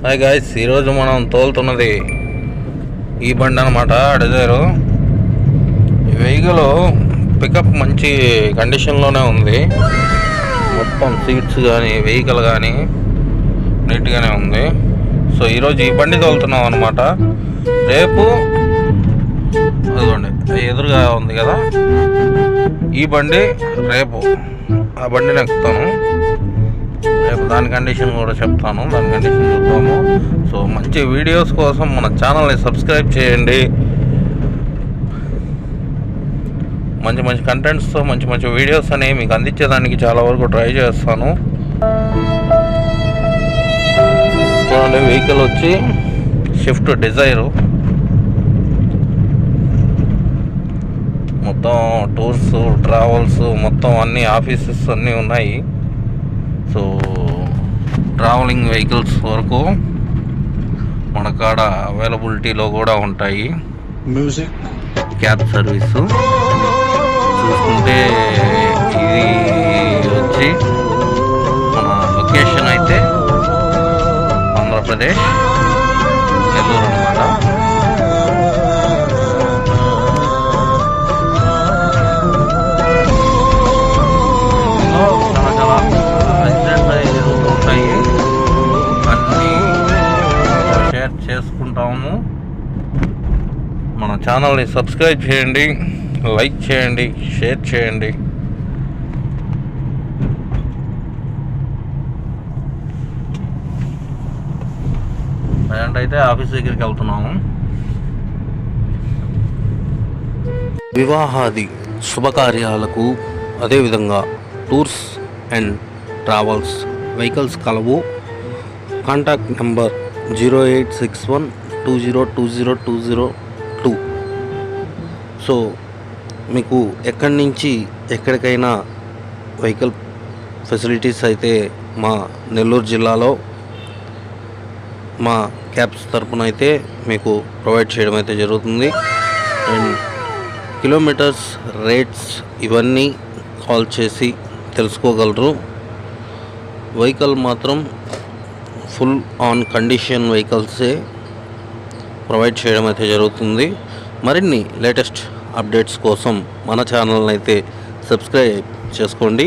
Hi guys, ఈరోజు మనం తోలుతున్నది ఈ బండి అనమాట, డిజైరు. ఈ వెహికల్ పికప్ మంచి కండిషన్లోనే ఉంది. మొత్తం సీట్స్ కానీ వెహికల్ కానీ నీట్గానే ఉంది. సో ఈరోజు ఈ బండి తోలుతున్నాం అనమాట. రేపు అదిగోండి ఎదురుగా ఉంది కదా ఈ బండి, రేపు ఆ బండిని ఎక్కుతాను. రేపు దాని కండిషన్ కూడా చెప్తాను, దాని కండిషన్ చూద్దాము. సో మంచి వీడియోస్ కోసం మన ఛానల్ని సబ్స్క్రైబ్ చేయండి. మంచి మంచి కంటెంట్స్తో మంచి మంచి వీడియోస్ అనేవి మీకు అందించేదానికి చాలా వరకు ట్రై చేస్తాను. వెహికల్ వచ్చి షిఫ్ట్ డిజైరు. మొత్తం టూర్స్, ట్రావెల్స్, మొత్తం అన్ని ఆఫీసెస్ అన్నీ ఉన్నాయి. సో ట్రావెలింగ్ వెహికల్స్ వరకు మన కాడ అవైలబిలిటీలో కూడా ఉంటాయి. మ్యూజిక్ క్యాబ్ సర్వీసు చూసుకుంటే ఇది వచ్చి మన లొకేషన్ అయితే ఆంధ్రప్రదేశ్, నెల్లూరు అన్నమాట. చేసుకుంటాము. మన ఛానల్ని సబ్స్క్రైబ్ చేయండి, లైక్ చేయండి, షేర్ చేయండి. అయితే ఆఫీస్ దగ్గరికి వెళ్తున్నాము. వివాహాది శుభకార్యాలకు, అదేవిధంగా టూర్స్ అండ్ ట్రావెల్స్ వెహికల్స్ కలవు. Contact number 0861202002. సో మీకు ఎక్కడి నుంచి ఎక్కడికైనా వెహికల్ ఫెసిలిటీస్ అయితే మా నెల్లూరు జిల్లాలో మా క్యాబ్స్ తరపున అయితే మీకు ప్రొవైడ్ చేయడం అయితే జరుగుతుంది. అండ్ కిలోమీటర్స్, రేట్స్ ఇవన్నీ కాల్ చేసి తెలుసుకోగలరు. వెహికల్ మాత్రం ఫుల్ ఆన్ కండిషన్ వెహికల్సే ప్రొవైడ్ చేయడం అయితే జరుగుతుంది. మరిన్ని లేటెస్ట్ అప్డేట్స్ కోసం మన ఛానల్ని అయితే సబ్స్క్రైబ్ చేసుకోండి.